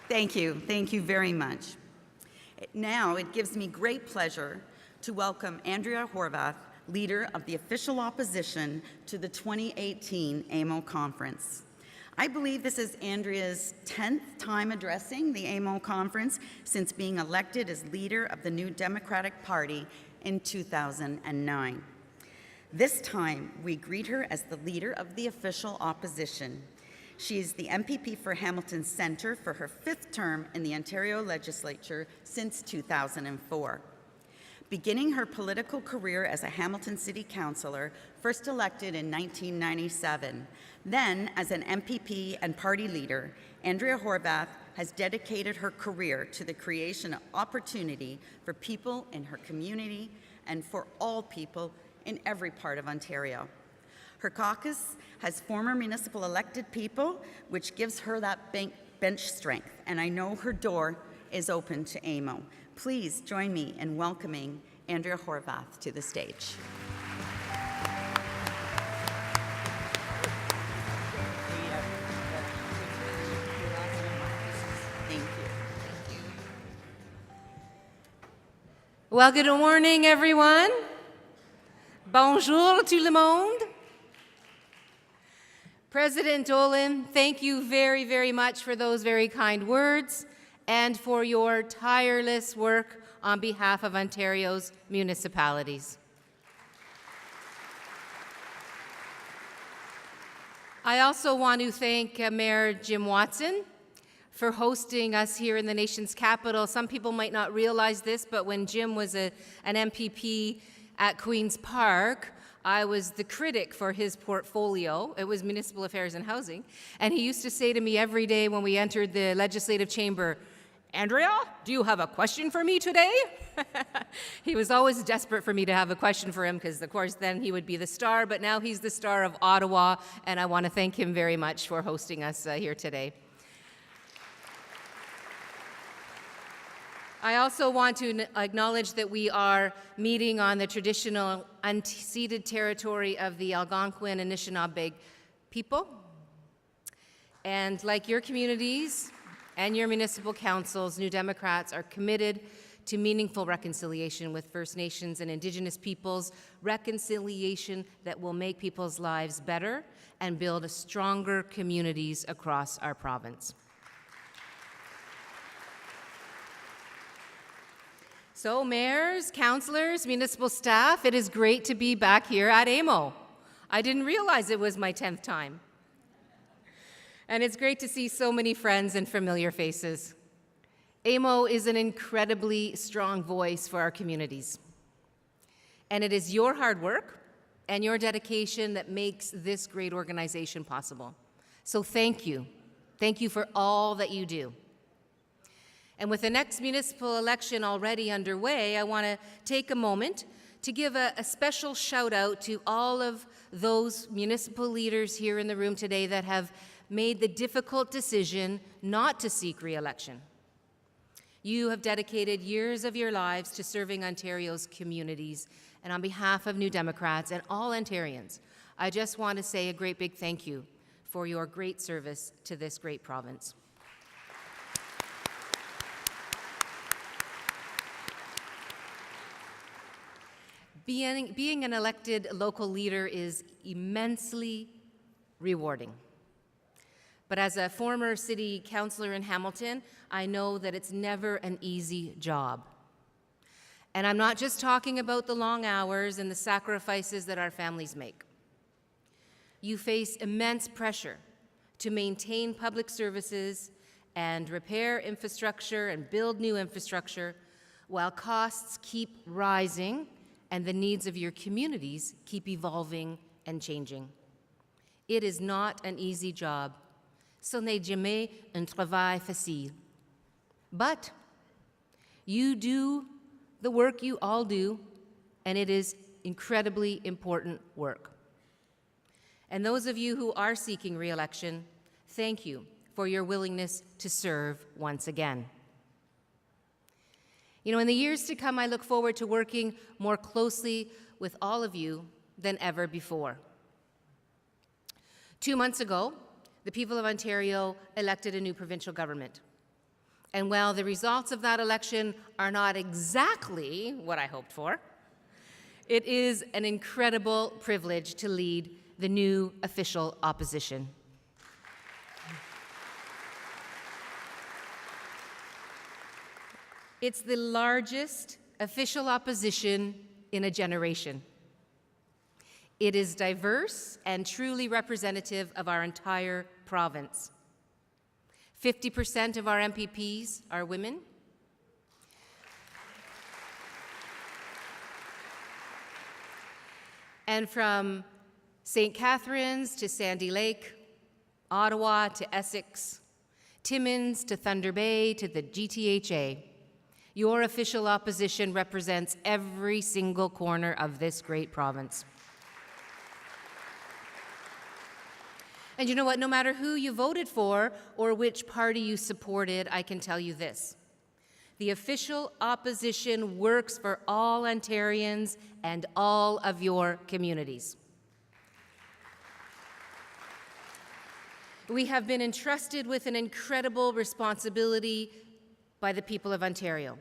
Thank you. Thank you very much. Now it gives me great pleasure to welcome Andrea Horwath, leader of the official opposition to the 2018 AMO conference. I believe this is Andrea's 10th time addressing the AMO conference since being elected as leader of the New Democratic Party in 2009. This time, we greet her as the leader of the official opposition. She is the MPP for Hamilton Centre for her 5th term in the Ontario Legislature since 2004. Beginning her political career as a Hamilton City Councillor, first elected in 1997, then as an MPP and party leader, Andrea Horwath has dedicated her career to the creation of opportunity for people in her community and for all people in every part of Ontario. Her caucus has former municipal elected people, which gives her that bench strength, and I know her door is open to AMO. Please join me in welcoming Andrea Horwath to the stage. Thank you. Well, good morning, everyone. Bonjour tout le monde. President Olin, thank you very, very much for those very kind words and for your tireless work on behalf of Ontario's municipalities. I also want to thank Mayor Jim Watson for hosting us here in the nation's capital. Some people might not realize this, but when Jim was an MPP at Queen's Park, I was the critic for his portfolio. It was Municipal Affairs and Housing. And he used to say to me every day when we entered the legislative chamber, "Andrea, do you have a question for me today?" He was always desperate for me to have a question for him because, of course, then he would be the star. But now he's the star of Ottawa, and I want to thank him very much for hosting us here today. I also want to acknowledge that we are meeting on the traditional unceded territory of the Algonquin and Anishinaabe people. And like your communities and your municipal councils, New Democrats are committed to meaningful reconciliation with First Nations and Indigenous peoples, reconciliation that will make people's lives better and build stronger communities across our province. So mayors, councillors, municipal staff, it is great to be back here at AMO. I didn't realize it was my 10th time. And it's great to see so many friends and familiar faces. AMO is an incredibly strong voice for our communities. And it is your hard work and your dedication that makes this great organization possible. So thank you. Thank you for all that you do. And with the next municipal election already underway, I want to take a moment to give a special shout out to all of those municipal leaders here in the room today that have made the difficult decision not to seek re-election. You have dedicated years of your lives to serving Ontario's communities, and on behalf of New Democrats and all Ontarians, I just want to say a great big thank you for your great service to this great province. Being an elected local leader is immensely rewarding. But as a former city councillor in Hamilton, I know that it's never an easy job. And I'm not just talking about the long hours and the sacrifices that our families make. You face immense pressure to maintain public services and repair infrastructure and build new infrastructure while costs keep rising and the needs of your communities keep evolving and changing. It is not an easy job. Ce n'est jamais un travail facile. But you do the work you all do, and it is incredibly important work. And those of you who are seeking re-election, thank you for your willingness to serve once again. You know, in the years to come, I look forward to working more closely with all of you than ever before. 2 months ago, the people of Ontario elected a new provincial government. And while the results of that election are not exactly what I hoped for, it is an incredible privilege to lead the new official opposition. It's the largest official opposition in a generation. It is diverse and truly representative of our entire province. 50% of our MPPs are women. And from St. Catharines to Sandy Lake, Ottawa to Essex, Timmins to Thunder Bay to the GTHA, your official opposition represents every single corner of this great province. And you know what? No matter who you voted for or which party you supported, I can tell you this. The official opposition works for all Ontarians and all of your communities. We have been entrusted with an incredible responsibility by the people of Ontario.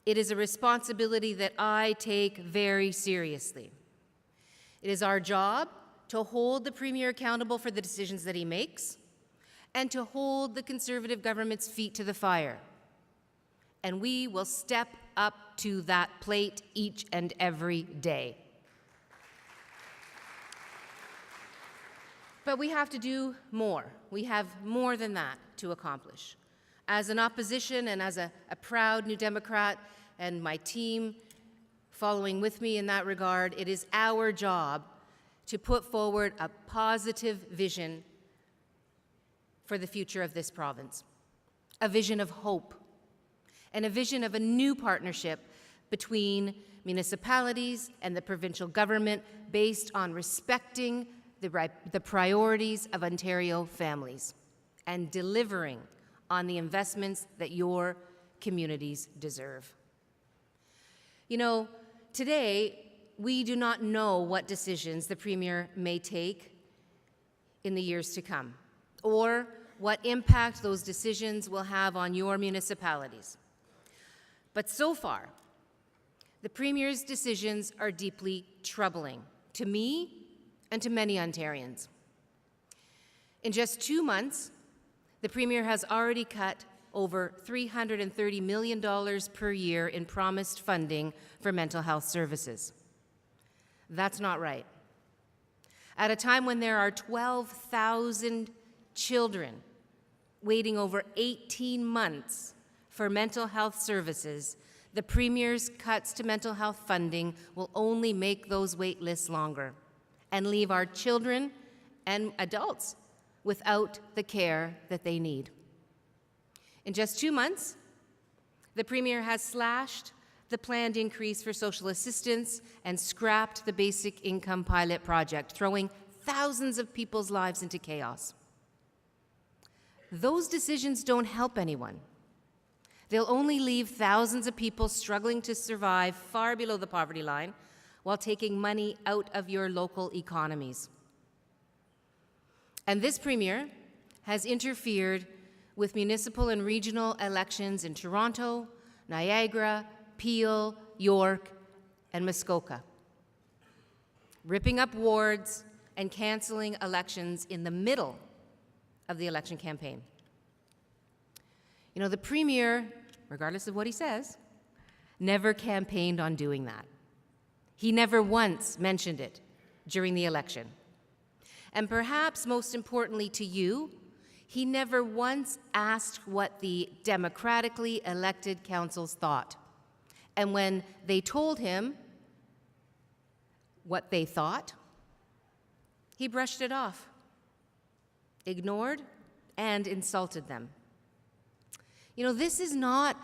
It is a responsibility that I take very seriously. It is our job to hold the Premier accountable for the decisions that he makes and to hold the Conservative government's feet to the fire. And we will step up to that plate each and every day. But we have to do more. We have more than that to accomplish. As an opposition and as a proud New Democrat and my team following with me in that regard, it is our job to put forward a positive vision for the future of this province, a vision of hope, and a vision of a new partnership between municipalities and the provincial government based on respecting the priorities of Ontario families and delivering on the investments that your communities deserve. You know, today, we do not know what decisions the Premier may take in the years to come, or what impact those decisions will have on your municipalities. But so far, the Premier's decisions are deeply troubling to me and to many Ontarians. In just 2 months, the Premier has already cut over $330 million per year in promised funding for mental health services. That's not right. At a time when there are 12,000 children waiting over 18 months for mental health services, the Premier's cuts to mental health funding will only make those wait lists longer and leave our children and adults without the care that they need. In just 2 months, the Premier has slashed the planned increase for social assistance and scrapped the basic income pilot project, throwing thousands of people's lives into chaos. Those decisions don't help anyone. They'll only leave thousands of people struggling to survive far below the poverty line while taking money out of your local economies. And this Premier has interfered with municipal and regional elections in Toronto, Niagara, Peel, York, and Muskoka, ripping up wards and canceling elections in the middle of the election campaign. You know, the Premier, regardless of what he says, never campaigned on doing that. He never once mentioned it during the election. And perhaps most importantly to you, he never once asked what the democratically elected councils thought. And when they told him what they thought, he brushed it off, ignored, and insulted them. You know, this is not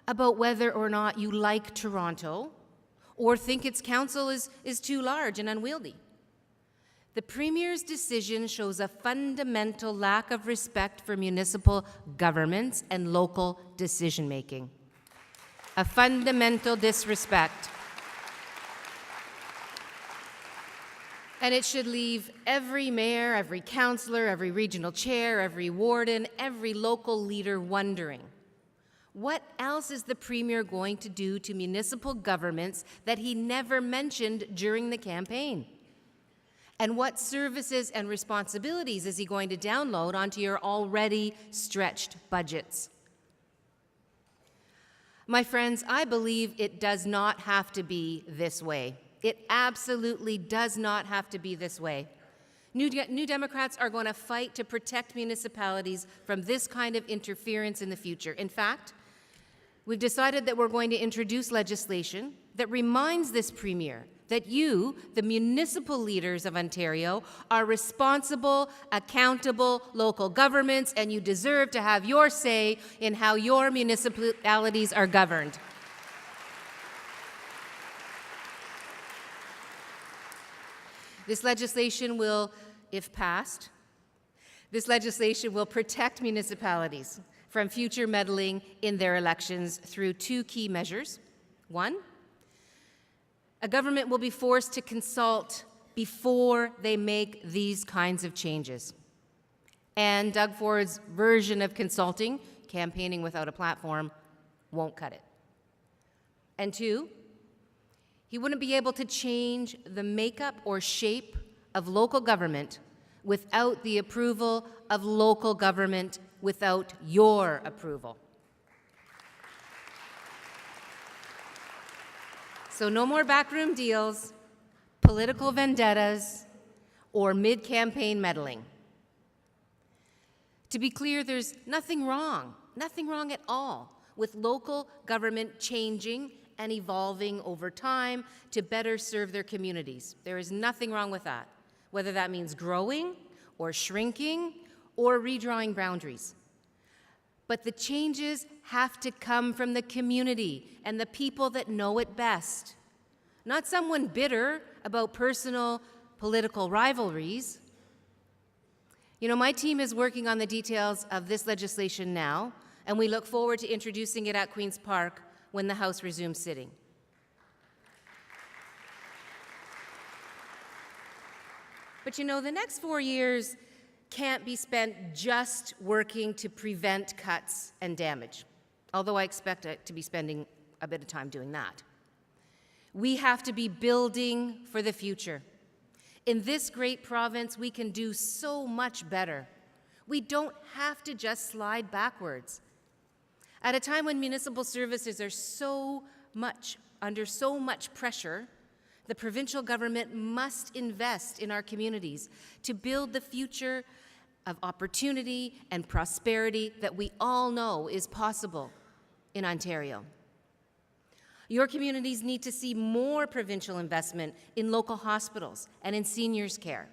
about whether or not you like Toronto or think its council is too large and unwieldy. The Premier's decision shows a fundamental lack of respect for municipal governments and local decision-making. A fundamental disrespect. And it should leave every mayor, every councillor, every regional chair, every warden, every local leader wondering What else is the Premier going to do to municipal governments that he never mentioned during the campaign? And what services and responsibilities is he going to download onto your already stretched budgets? My friends, I believe it does not have to be this way. It absolutely does not have to be this way. New Democrats are going to fight to protect municipalities from this kind of interference in the future. In fact, we've decided that we're going to introduce legislation that reminds this Premier that you, the municipal leaders of Ontario, are responsible, accountable local governments, and you deserve to have your say in how your municipalities are governed. This legislation will, if passed, this legislation will protect municipalities from future meddling in their elections through two key measures. One, a government will be forced to consult before they make these kinds of changes. And Doug Ford's version of consulting, campaigning without a platform, won't cut it. And two, he wouldn't be able to change the makeup or shape of local government without the approval of local government, without your approval. So no more backroom deals, political vendettas, or mid-campaign meddling. To be clear, there's nothing wrong at all with local government changing and evolving over time to better serve their communities. There is nothing wrong with that, whether that means growing or shrinking or redrawing boundaries. But the changes have to come from the community and the people that know it best, not someone bitter about personal political rivalries. You know, my team is working on the details of this legislation now, and we look forward to introducing it at Queen's Park when the House resumes sitting. But you know, the next 4 years can't be spent just working to prevent cuts and damage, although I expect it to be spending a bit of time doing that. We have to be building for the future. In this great province, we can do so much better. We don't have to just slide backwards. At a time when municipal services are under so much pressure, the provincial government must invest in our communities to build the future of opportunity and prosperity that we all know is possible in Ontario. Your communities need to see more provincial investment in local hospitals and in seniors' care.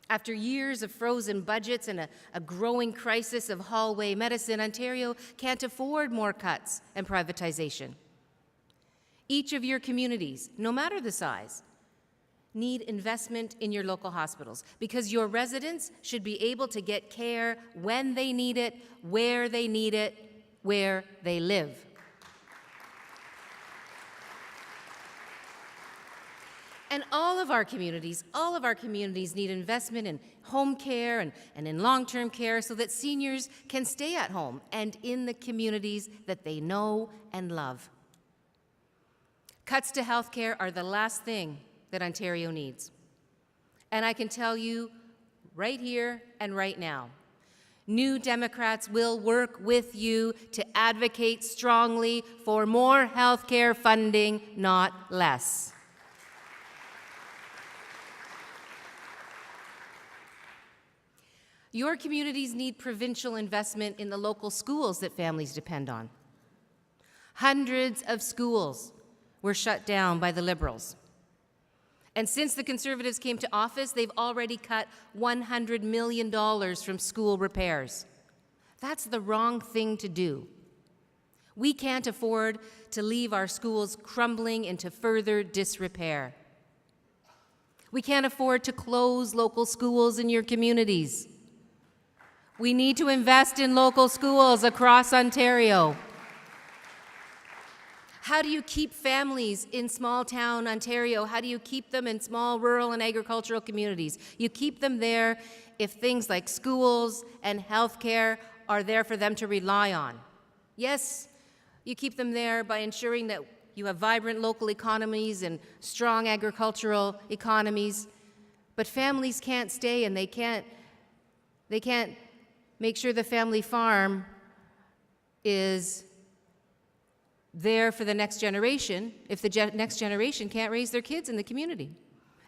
After years of frozen budgets and a growing crisis of hallway medicine, Ontario can't afford more cuts and privatization. Each of your communities, no matter the size, need investment in your local hospitals because your residents should be able to get care when they need it, where they need it, where they live. And all of our communities need investment in home care and in long-term care so that seniors can stay at home and in the communities that they know and love. Cuts to health care are the last thing that Ontario needs. And I can tell you right here and right now, New Democrats will work with you to advocate strongly for more health care funding, not less. Your communities need provincial investment in the local schools that families depend on. Hundreds of schools were shut down by the Liberals. And since the Conservatives came to office, they've already cut $100 million from school repairs. That's the wrong thing to do. We can't afford to leave our schools crumbling into further disrepair. We can't afford to close local schools in your communities. We need to invest in local schools across Ontario. How do you keep families in small-town Ontario? How do you keep them in small rural and agricultural communities? You keep them there if things like schools and health care are there for them to rely on. Yes, you keep them there by ensuring that you have vibrant local economies and strong agricultural economies, but families can't stay and they can't make sure the family farm is there for the next generation if the next generation can't raise their kids in the community.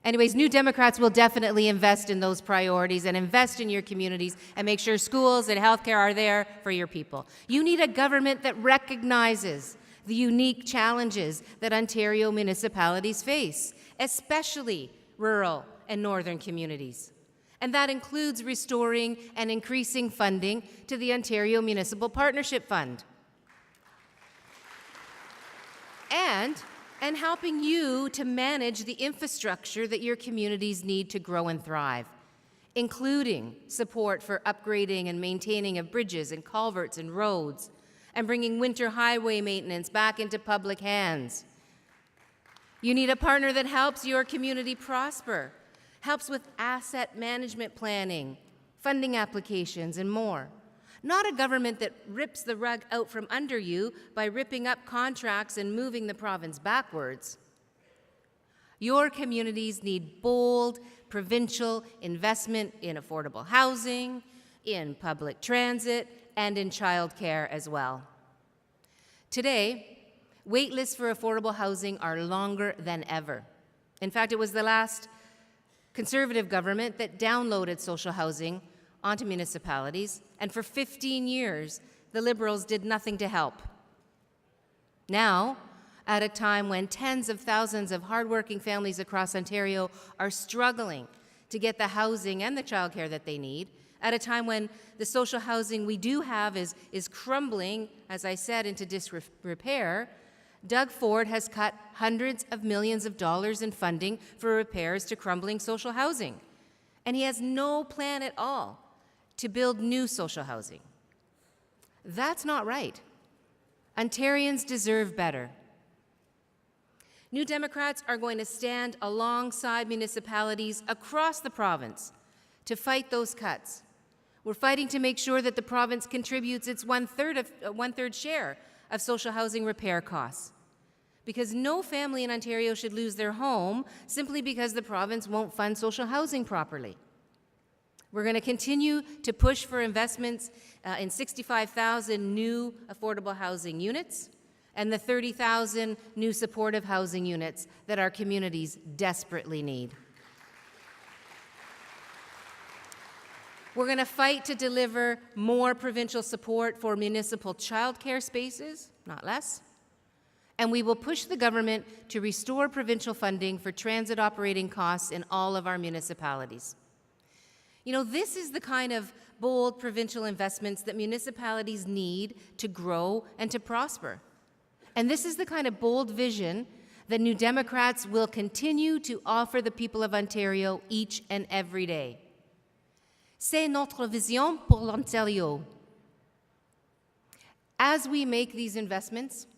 Anyways, New Democrats will definitely invest in those priorities and invest in your communities and make sure schools and healthcare are there for your people. You need a government that recognizes the unique challenges that Ontario municipalities face, especially rural and northern communities. And that includes restoring and increasing funding to the Ontario Municipal Partnership Fund. And helping you to manage the infrastructure that your communities need to grow and thrive, including support for upgrading and maintaining of bridges and culverts and roads, and bringing winter highway maintenance back into public hands. You need a partner that helps your community prosper, helps with asset management planning, funding applications, and more. Not a government that rips the rug out from under you by ripping up contracts and moving the province backwards. Your communities need bold provincial investment in affordable housing, in public transit, and in childcare as well. Today, wait lists for affordable housing are longer than ever. In fact, it was the last Conservative government that downloaded social housing onto municipalities, and for 15 years, the Liberals did nothing to help. Now, at a time when tens of thousands of hardworking families across Ontario are struggling to get the housing and the childcare that they need, at a time when the social housing we do have is crumbling, as I said, into disrepair, Doug Ford has cut hundreds of millions of dollars in funding for repairs to crumbling social housing. And he has no plan at all to build new social housing. That's not right. Ontarians deserve better. New Democrats are going to stand alongside municipalities across the province to fight those cuts. We're fighting to make sure that the province contributes its one-third share of social housing repair costs. Because no family in Ontario should lose their home simply because the province won't fund social housing properly. We're going to continue to push for investments in 65,000 new affordable housing units and the 30,000 new supportive housing units that our communities desperately need. We're going to fight to deliver more provincial support for municipal childcare spaces, not less. And we will push the government to restore provincial funding for transit operating costs in all of our municipalities. You know, this is the kind of bold provincial investments that municipalities need to grow and to prosper. And this is the kind of bold vision that New Democrats will continue to offer the people of Ontario each and every day. C'est notre vision pour l'Ontario. As we make these investments,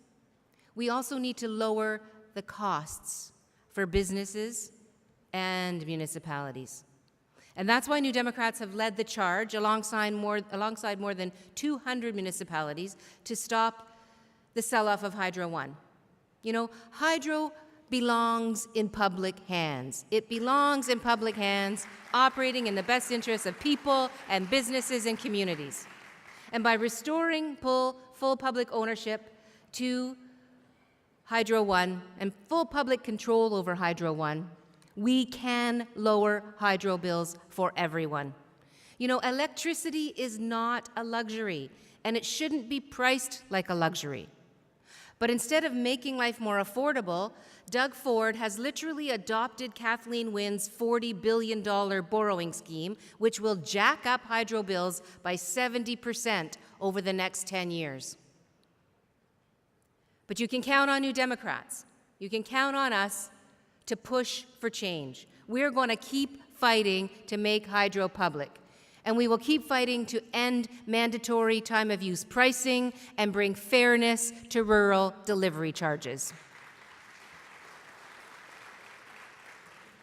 we also need to lower the costs for businesses and municipalities. And that's why New Democrats have led the charge alongside more than 200 municipalities to stop the sell-off of Hydro One. You know, Hydro belongs in public hands. It belongs in public hands, operating in the best interests of people and businesses and communities. And by restoring full public ownership to Hydro One and full public control over Hydro One, we can lower hydro bills for everyone. You know, electricity is not a luxury, and it shouldn't be priced like a luxury. But instead of making life more affordable, Doug Ford has literally adopted Kathleen Wynne's $40 billion borrowing scheme, which will jack up hydro bills by 70% over the next 10 years. But you can count on New Democrats. You can count on us to push for change. We're going to keep fighting to make hydro public. And we will keep fighting to end mandatory time-of-use pricing and bring fairness to rural delivery charges.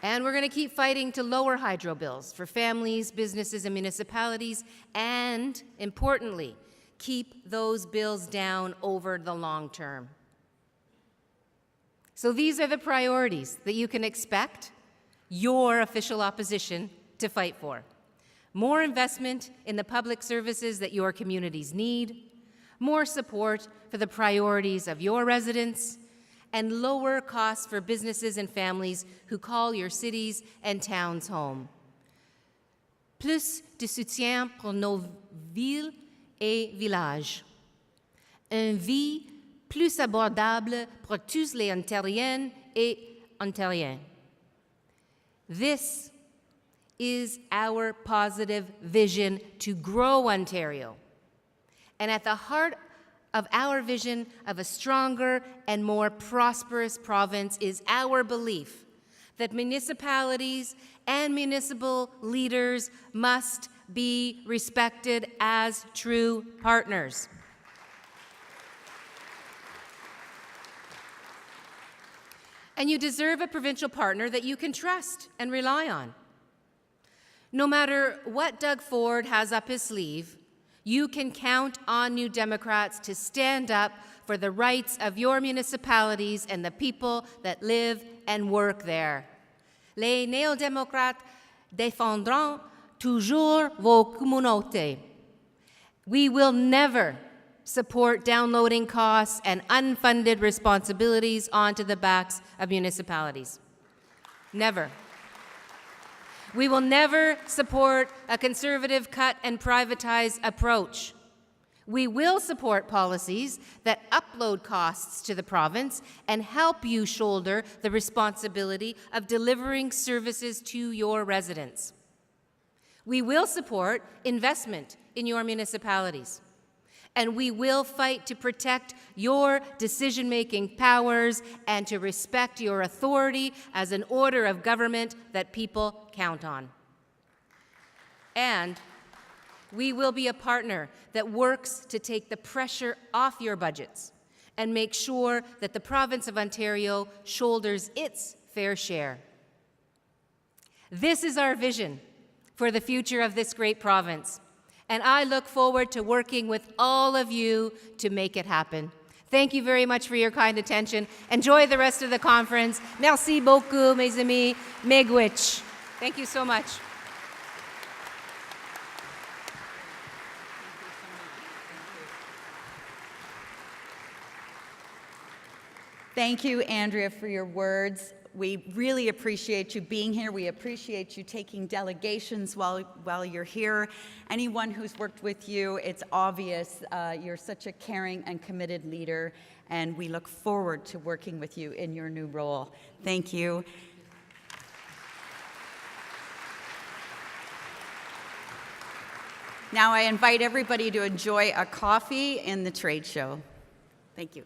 And we're going to keep fighting to lower hydro bills for families, businesses, and municipalities, and, importantly, keep those bills down over the long term. So these are the priorities that you can expect your official opposition to fight for. More investment in the public services that your communities need, more support for the priorities of your residents, and lower costs for businesses and families who call your cities and towns home. Plus de soutien pour nos villes et villages. Une vie plus abordable pour tous les Ontariennes et Ontariens. This is our positive vision to grow Ontario. And at the heart of our vision of a stronger and more prosperous province is our belief that municipalities and municipal leaders must be respected as true partners. And you deserve a provincial partner that you can trust and rely on. No matter what Doug Ford has up his sleeve, you can count on New Democrats to stand up for the rights of your municipalities and the people that live and work there. Les néo-démocrates défendront toujours vos communautés. We will never support downloading costs and unfunded responsibilities onto the backs of municipalities. Never. We will never support a conservative cut and privatize approach. We will support policies that upload costs to the province and help you shoulder the responsibility of delivering services to your residents. We will support investment in your municipalities. And we will fight to protect your decision-making powers and to respect your authority as an order of government that people count on. And we will be a partner that works to take the pressure off your budgets and make sure that the province of Ontario shoulders its fair share. This is our vision for the future of this great province. And I look forward to working with all of you to make it happen. Thank you very much for your kind attention. Enjoy the rest of the conference. Merci beaucoup, mes amis. Miigwech. Thank you so much. Thank you, Andrea, for your words. We really appreciate you being here. We appreciate you taking delegations while you're here. Anyone who's worked with you, it's obvious you're such a caring and committed leader, and we look forward to working with you in your new role. Thank you. Now I invite everybody to enjoy a coffee in the trade show. Thank you.